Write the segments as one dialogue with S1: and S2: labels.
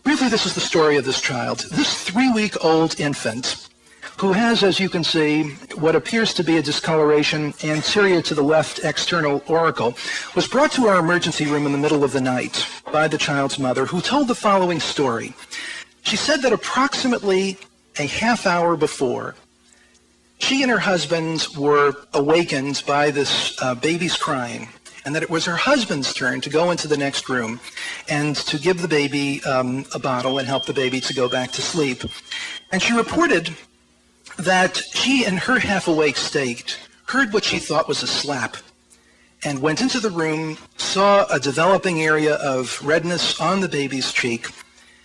S1: Briefly, this is the story of this child. This 3-week-old infant, who has, as you can see, what appears to be a discoloration anterior to the left external auricle, was brought to our emergency room in the middle of the night by the child's mother, who told the following story. She said that approximately a half hour before, she and her husband were awakened by this baby's crying, and that it was her husband's turn to go into the next room and to give the baby a bottle and help the baby to go back to sleep. And she reported that she, in her half-awake state, heard what she thought was a slap and went into the room, saw a developing area of redness on the baby's cheek,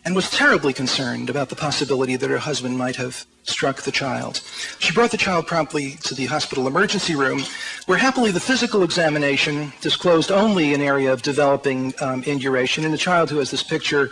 S1: and was terribly concerned about the possibility that her husband might have struck the child. She brought the child promptly to the hospital emergency room, where happily the physical examination disclosed only an area of developing induration, and the child, who has this picture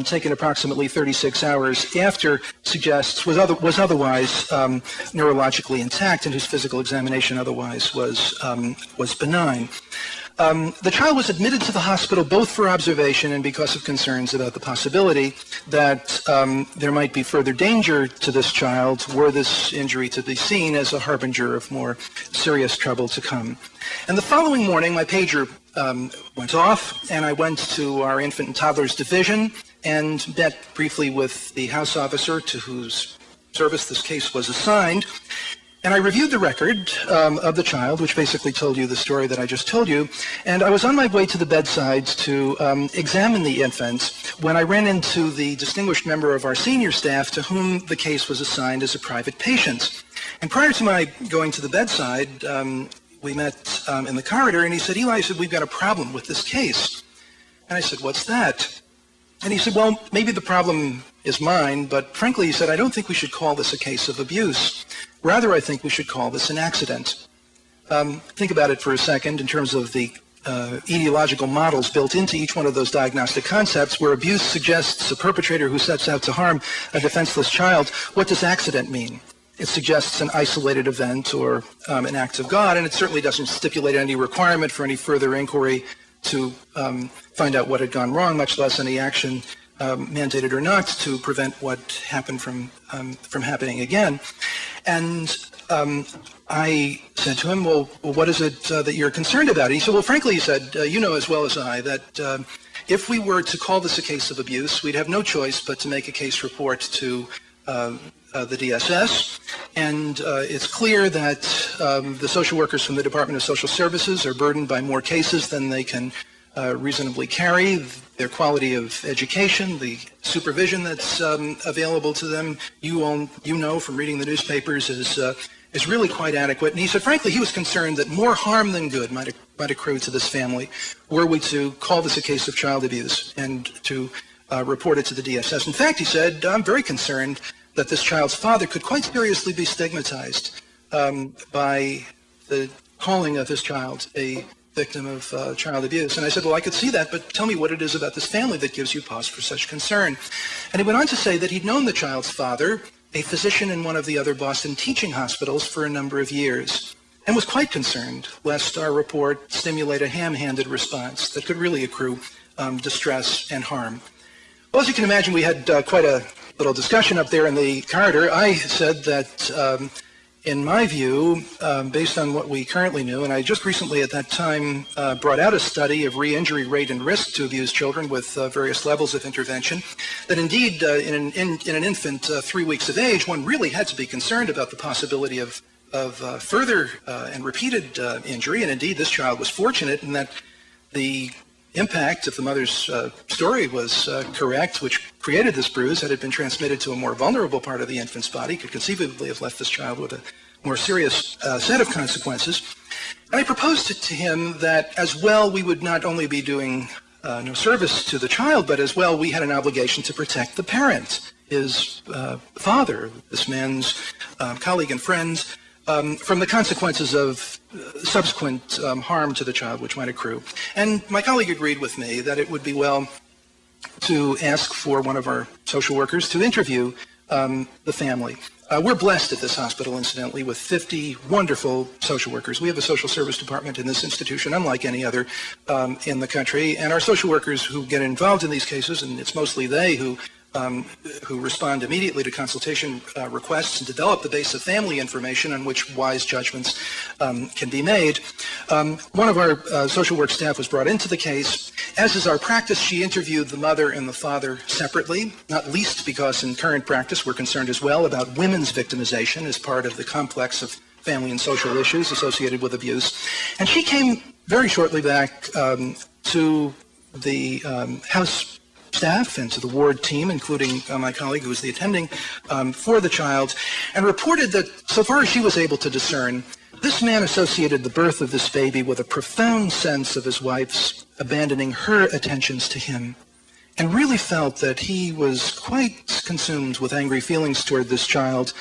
S1: taken approximately 36 hours after, suggests was otherwise neurologically intact, and whose physical examination otherwise was benign. The child was admitted to the hospital both for observation and because of concerns about the possibility that there might be further danger to this child were this injury to be seen as a harbinger of more serious trouble to come. And the following morning, my pager went off, and I went to our infant and toddlers division and met briefly with the house officer to whose service this case was assigned. And I reviewed the record of the child, which basically told you the story that I just told you, and I was on my way to the bedside to examine the infant when I ran into the distinguished member of our senior staff to whom the case was assigned as a private patient. And prior to my going to the bedside, we met in the corridor, and he said, "Eli," he said, "we've got a problem with this case." And I said, "What's that?" And he said, "Well, maybe the problem is mine, but frankly," he said, "I don't think we should call this a case of abuse. Rather, I think we should call this an accident." Think about it for a second in terms of the etiological models built into each one of those diagnostic concepts, where abuse suggests a perpetrator who sets out to harm a defenseless child. What does accident mean? It suggests an isolated event or an act of God, and it certainly doesn't stipulate any requirement for any further inquiry to find out what had gone wrong, much less any action mandated or not to prevent what happened from happening again. And I said to him, well, what is it that you're concerned about? He said, well, frankly, he said, you know as well as I that if we were to call this a case of abuse, we'd have no choice but to make a case report to the DSS. And it's clear that the social workers from the Department of Social Services are burdened by more cases than they can reasonably carry. Their quality of education, the supervision that's available to them, you know from reading the newspapers, is really quite adequate. And he said, frankly, he was concerned that more harm than good might accrue to this family were we to call this a case of child abuse and to report it to the DSS. In fact, he said, I'm very concerned that this child's father could quite seriously be stigmatized by the calling of his child a victim of child abuse. And I said, well, I could see that, but tell me what it is about this family that gives you pause for such concern. And he went on to say that he'd known the child's father, a physician in one of the other Boston teaching hospitals, for a number of years, and was quite concerned lest our report stimulate a ham-handed response that could really accrue distress and harm. Well, as you can imagine, we had quite a little discussion up there in the corridor. I said that in my view, based on what we currently knew, and I just recently at that time brought out a study of re-injury rate and risk to abused children with various levels of intervention, that indeed in an infant 3 weeks of age, one really had to be concerned about the possibility of further and repeated injury. And indeed, this child was fortunate in that the impact, if the mother's story was correct, which created this bruise, had it been transmitted to a more vulnerable part of the infant's body, could conceivably have left this child with a more serious set of consequences. And I proposed to him that as well we would not only be doing no service to the child, but as well we had an obligation to protect the parent, his father, this man's colleague and friends, from the consequences of subsequent harm to the child which might accrue. And my colleague agreed with me that it would be well to ask for one of our social workers to interview the family. We're blessed at this hospital, incidentally, with 50 wonderful social workers. We have a social service department in this institution, unlike any other in the country. And our social workers who get involved in these cases, and it's mostly they who respond immediately to consultation requests and develop the base of family information on which wise judgments can be made. One of our social work staff was brought into the case. As is our practice, she interviewed the mother and the father separately, not least because in current practice we're concerned as well about women's victimization as part of the complex of family and social issues associated with abuse. And she came very shortly back to the house staff and to the ward team, including my colleague who was the attending for the child, and reported that so far as she was able to discern, this man associated the birth of this baby with a profound sense of his wife's abandoning her attentions to him, and really felt that he was quite consumed with angry feelings toward this child,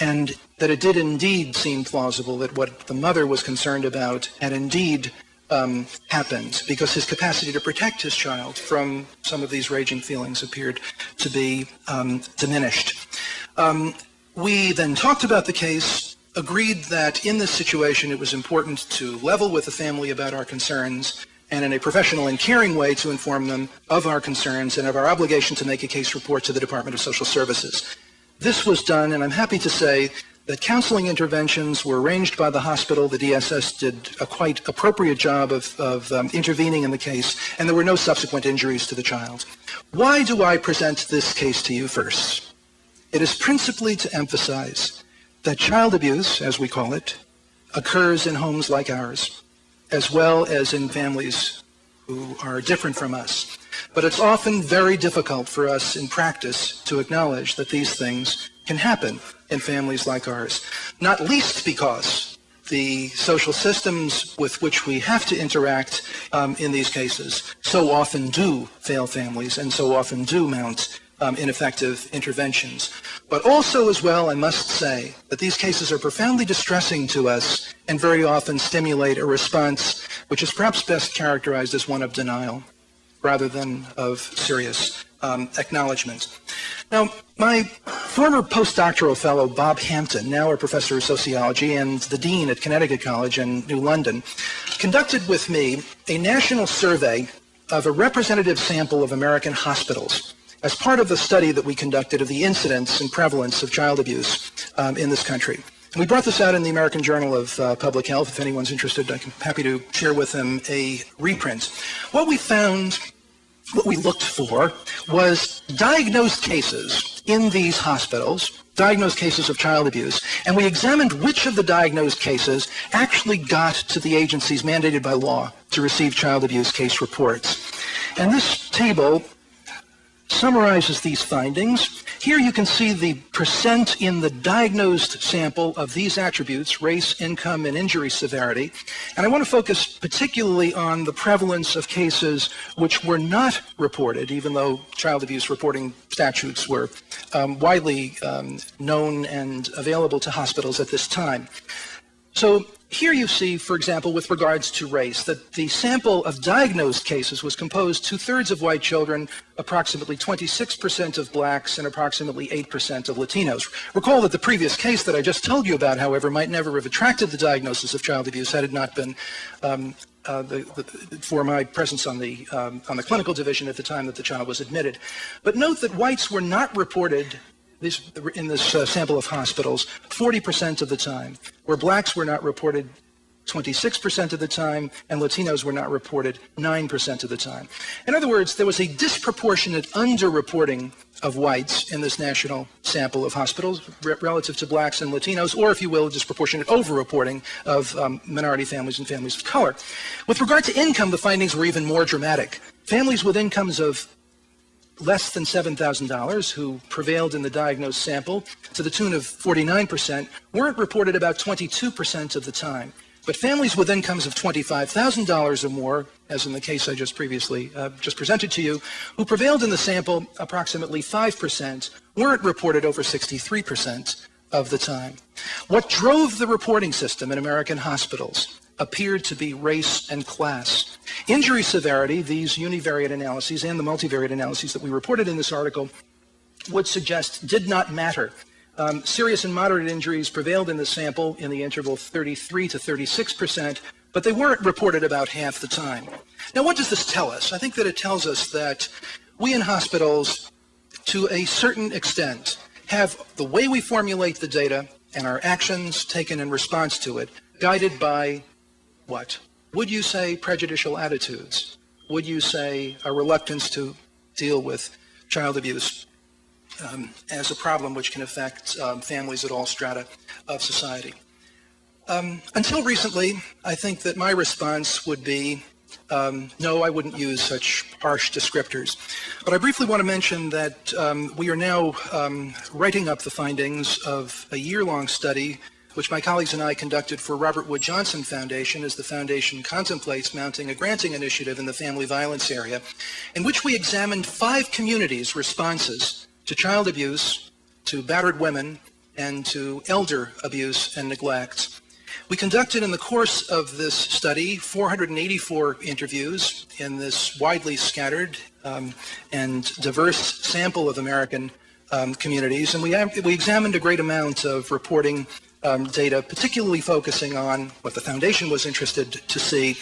S1: and that it did indeed seem plausible that what the mother was concerned about had indeed happened, because his capacity to protect his child from some of these raging feelings appeared to be diminished. We then talked about the case, agreed that in this situation it was important to level with the family about our concerns, and in a professional and caring way to inform them of our concerns and of our obligation to make a case report to the Department of Social Services. This was done, and I'm happy to say that counseling interventions were arranged by the hospital. The DSS did a quite appropriate job of intervening in the case, and there were no subsequent injuries to the child. Why do I present this case to you first? It is principally to emphasize that child abuse, as we call it, occurs in homes like ours, as well as in families who are different from us. But it's often very difficult for us in practice to acknowledge that these things can happen in families like ours, not least because the social systems with which we have to interact in these cases so often do fail families and so often do mount ineffective interventions. But also as well, I must say that these cases are profoundly distressing to us and very often stimulate a response which is perhaps best characterized as one of denial rather than of serious acknowledgement. Now, my former postdoctoral fellow, Bob Hampton, now a professor of sociology and the dean at Connecticut College in New London, conducted with me a national survey of a representative sample of American hospitals as part of the study that we conducted of the incidence and prevalence of child abuse in this country. And we brought this out in the American Journal of Public Health. If anyone's interested, I'm happy to share with them a reprint. What we found, what we looked for, was diagnosed cases in these hospitals, diagnosed cases of child abuse, and we examined which of the diagnosed cases actually got to the agencies mandated by law to receive child abuse case reports. And this table summarizes these findings. Here you can see the percent in the diagnosed sample of these attributes: race, income, and injury severity. And I want to focus particularly on the prevalence of cases which were not reported, even though child abuse reporting statutes were widely known and available to hospitals at this time. So here you see, for example, with regards to race, that the sample of diagnosed cases was composed 2/3 of white children, approximately 26% of blacks, and approximately 8% of Latinos. Recall that the previous case that I just told you about, however, might never have attracted the diagnosis of child abuse had it not been for my presence on the clinical division at the time that the child was admitted. But note that whites were not reported in this sample of hospitals 40% of the time, where blacks were not reported 26% of the time, and Latinos were not reported 9% of the time. In other words, there was a disproportionate underreporting of whites in this national sample of hospitals relative to blacks and Latinos, or if you will, a disproportionate overreporting of minority families and families of color. With regard to income, the findings were even more dramatic. Families with incomes of less than $7,000 who prevailed in the diagnosed sample to the tune of 49% weren't reported about 22% of the time. But families with incomes of $25,000 or more, as in the case I just previously presented to you, who prevailed in the sample approximately 5%, weren't reported over 63% of the time. What drove the reporting system in American hospitals appeared to be race and class. Injury severity, these univariate analyses and the multivariate analyses that we reported in this article would suggest did not matter Serious and moderate injuries prevailed in the sample in the interval 33 to 36%, but they weren't reported about half the time. Now, what does this tell us? I think that it tells us that we in hospitals, to a certain extent, have the way we formulate the data and our actions taken in response to it guided by what? Would you say prejudicial attitudes? Would you say a reluctance to deal with child abuse as a problem which can affect families at all strata of society? Until recently, I think that my response would be, no, I wouldn't use such harsh descriptors. But I briefly want to mention that we are now writing up the findings of a year-long study which my colleagues and I conducted for Robert Wood Johnson Foundation as the foundation contemplates mounting a granting initiative in the family violence area, in which we examined 5 communities' responses to child abuse, to battered women, and to elder abuse and neglect. We conducted in the course of this study 484 interviews in this widely scattered and diverse sample of American communities, and we examined a great amount of reporting data, particularly focusing on what the foundation was interested to see,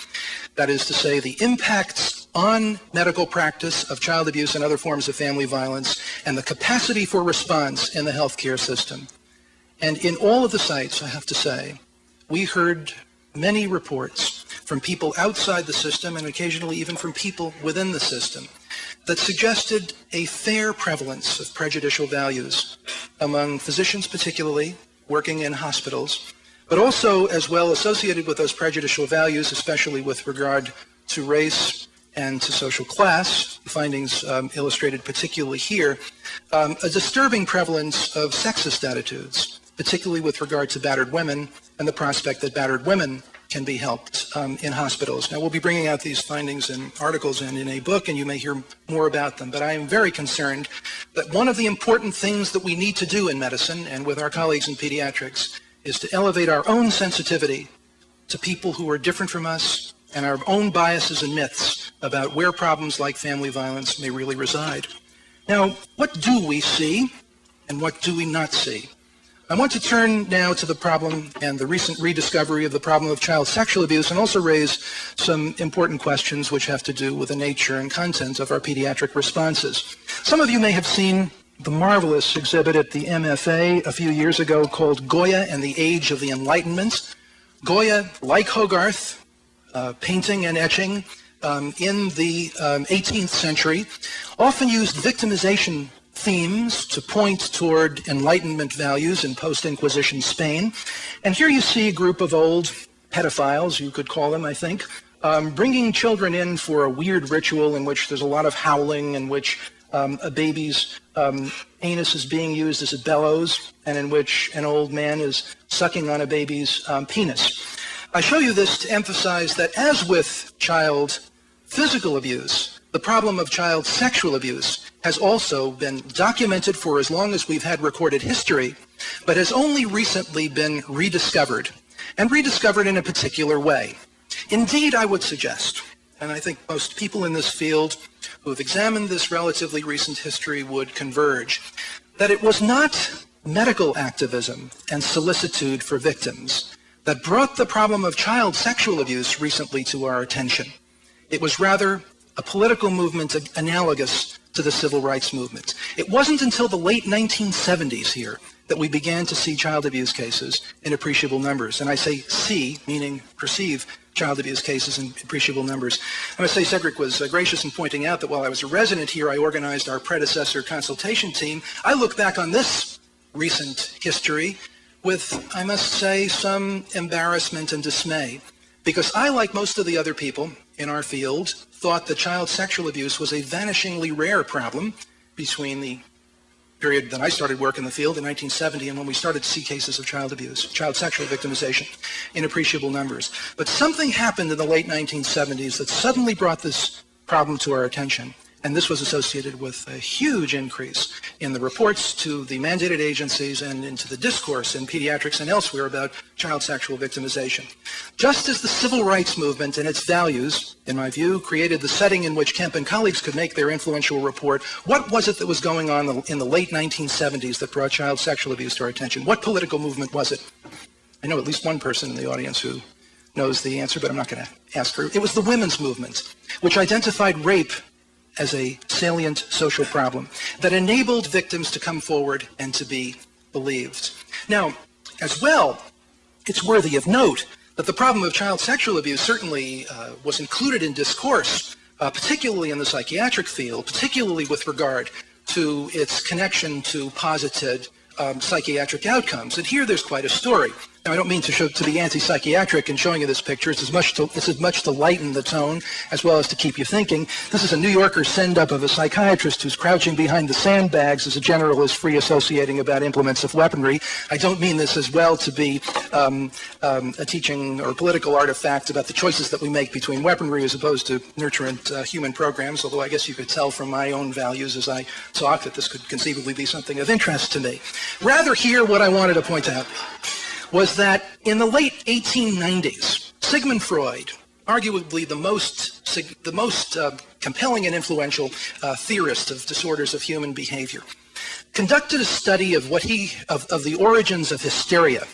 S1: that is to say, the impacts on medical practice of child abuse and other forms of family violence and the capacity for response in the healthcare system. And in all of the sites, I have to say, we heard many reports from people outside the system and occasionally even from people within the system that suggested a fair prevalence of prejudicial values among physicians particularly working in hospitals, but also as well associated with those prejudicial values, especially with regard to race and to social class, the findings illustrated particularly here, a disturbing prevalence of sexist attitudes, particularly with regard to battered women and the prospect that battered women can be helped in hospitals. Now, we'll be bringing out these findings in articles and in a book, and you may hear more about them, but I am very concerned that one of the important things that we need to do in medicine and with our colleagues in pediatrics is to elevate our own sensitivity to people who are different from us and our own biases and myths about where problems like family violence may really reside. Now, what do we see and what do we not see? I want to turn now to the problem and the recent rediscovery of the problem of child sexual abuse and also raise some important questions which have to do with the nature and content of our pediatric responses. Some of you may have seen the marvelous exhibit at the MFA a few years ago called Goya and the Age of the Enlightenment. Goya, like Hogarth, painting and etching in the 18th century, often used victimization themes to point toward Enlightenment values in post-Inquisition Spain. And here you see a group of old pedophiles, you could call them, I think, bringing children in for a weird ritual in which there's a lot of howling, in which a baby's anus is being used as a bellows, and in which an old man is sucking on a baby's penis. I show you this to emphasize that as with child physical abuse, the problem of child sexual abuse has also been documented for as long as we've had recorded history, but has only recently been rediscovered, and rediscovered in a particular way. Indeed, I would suggest, and I think most people in this field who have examined this relatively recent history would converge, that it was not medical activism and solicitude for victims that brought the problem of child sexual abuse recently to our attention. It was rather a political movement analogous to the civil rights movement. It wasn't until the late 1970s here that we began to see child abuse cases in appreciable numbers. And I say see, meaning perceive child abuse cases in appreciable numbers. I must say Cedric was gracious in pointing out that while I was a resident here, I organized our predecessor consultation team. I look back on this recent history with, I must say, some embarrassment and dismay, because I, like most of the other people in our field, thought that child sexual abuse was a vanishingly rare problem between the period that I started work in the field in 1970 and when we started to see cases of child abuse, child sexual victimization in appreciable numbers. But something happened in the late 1970s that suddenly brought this problem to our attention. And this was associated with a huge increase in the reports to the mandated agencies and into the discourse in pediatrics and elsewhere about child sexual victimization. Just as the civil rights movement and its values, in my view, created the setting in which Kemp and colleagues could make their influential report, what was it that was going on in the late 1970s that brought child sexual abuse to our attention? What political movement was it? I know at least one person in the audience who knows the answer, but I'm not going to ask her. It was the women's movement, which identified rape as a salient social problem that enabled victims to come forward and to be believed. Now, as well, it's worthy of note that the problem of child sexual abuse certainly was included in discourse, particularly in the psychiatric field, particularly with regard to its connection to posited psychiatric outcomes. And here there's quite a story. Now, I don't mean to be anti-psychiatric in showing you this picture. It's as much to lighten the tone as well as to keep you thinking. This is a New Yorker send-up of a psychiatrist who's crouching behind the sandbags as a general is free associating about implements of weaponry. I don't mean this as well to be a teaching or political artifact about the choices that we make between weaponry as opposed to nurturant human programs, although I guess you could tell from my own values as I talk that this could conceivably be something of interest to me. Rather here, what I wanted to point out was that in the late 1890s, Sigmund Freud, arguably the most compelling and influential theorist of disorders of human behavior, conducted a study of of the origins of hysteria,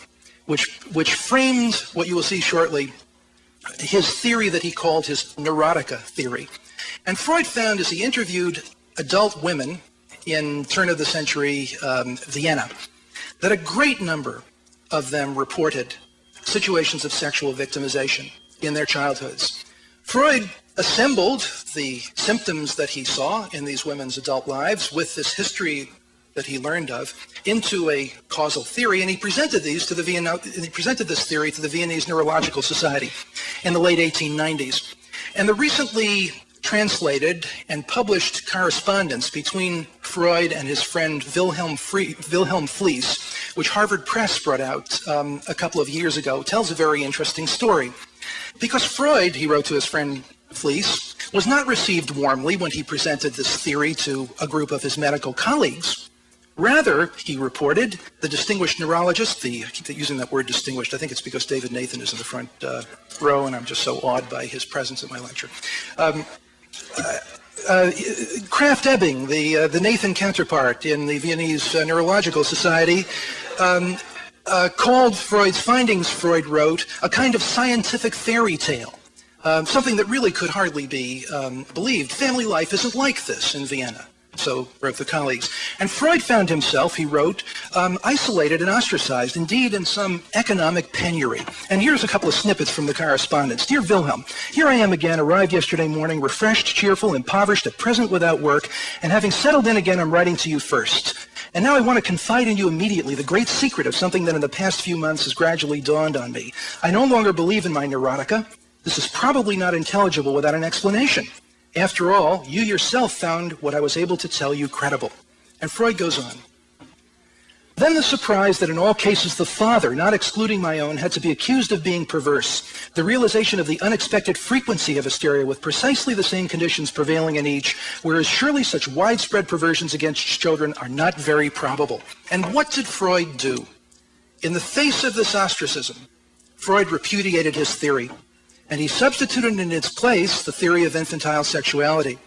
S1: which framed what you will see shortly, his theory that he called his neurotica theory. And Freud found, as he interviewed adult women in turn of the century Vienna, that a great number of them reported situations of sexual victimization in their childhoods. Freud assembled the symptoms that he saw in these women's adult lives with this history that he learned of into a causal theory, and he presented this theory to the Viennese Neurological Society in the late 1890s. And the recently translated and published correspondence between Freud and his friend Wilhelm Fliess, which Harvard Press brought out a couple of years ago, tells a very interesting story. Because Freud, he wrote to his friend Fliess, was not received warmly when he presented this theory to a group of his medical colleagues. Rather, he reported, the distinguished neurologist, I keep using that word distinguished, I think it's because David Nathan is in the front row and I'm just so awed by his presence at my lecture. Kraft Ebing, the Nathan counterpart in the Viennese Neurological Society, called Freud's findings, Freud wrote, a kind of scientific fairy tale, something that really could hardly be believed. Family life isn't like this in Vienna, so wrote the colleagues. And Freud found himself, he wrote, isolated and ostracized, indeed in some economic penury. And here's a couple of snippets from the correspondence. Dear Wilhelm, here I am again, arrived yesterday morning, refreshed, cheerful, impoverished, at present without work, and having settled in again, I'm writing to you first. And now I want to confide in you immediately the great secret of something that in the past few months has gradually dawned on me. I no longer believe in my neurotica. This is probably not intelligible without an explanation. After all, you yourself found what I was able to tell you credible. And Freud goes on. Then the surprise that in all cases the father, not excluding my own, had to be accused of being perverse. The realization of the unexpected frequency of hysteria with precisely the same conditions prevailing in each, whereas surely such widespread perversions against children are not very probable. And what did Freud do? In the face of this ostracism, Freud repudiated his theory, and he substituted in its place the theory of infantile sexuality,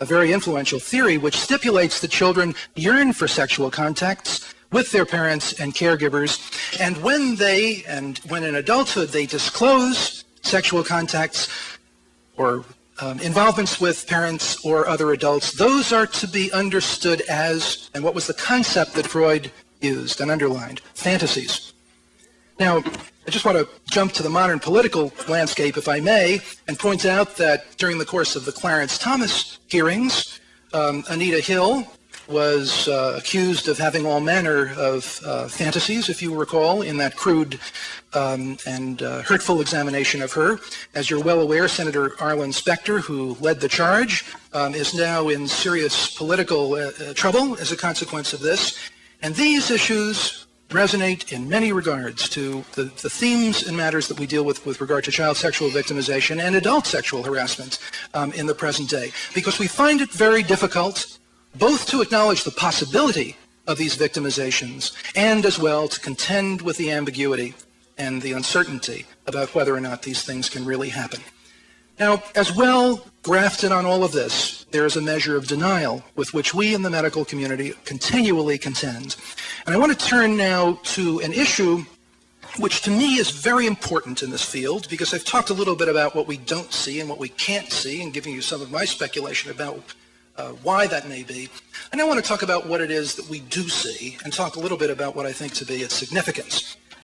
S1: a very influential theory which stipulates that children yearn for sexual contacts with their parents and caregivers, and when in adulthood they disclose sexual contacts or involvements with parents or other adults, those are to be understood as, and what was the concept that Freud used and underlined, fantasies. Now, I just want to jump to the modern political landscape, if I may, and point out that during the course of the Clarence Thomas hearings, Anita Hill was accused of having all manner of fantasies, if you recall, in that crude and hurtful examination of her. As you're well aware, Senator Arlen Specter, who led the charge, is now in serious political trouble as a consequence of this. And these issues resonate in many regards to the themes and matters that we deal with regard to child sexual victimization and adult sexual harassment in the present day, because we find it very difficult both to acknowledge the possibility of these victimizations and as well to contend with the ambiguity and the uncertainty about whether or not these things can really happen. Now, as well, grafted on all of this, there is a measure of denial with which we in the medical community continually contend. And I want to turn now to an issue which to me is very important in this field, because I've talked a little bit about what we don't see and what we can't see and giving you some of my speculation about why that may be. And I want to talk about what it is that we do see and talk a little bit about what I think to be its significance.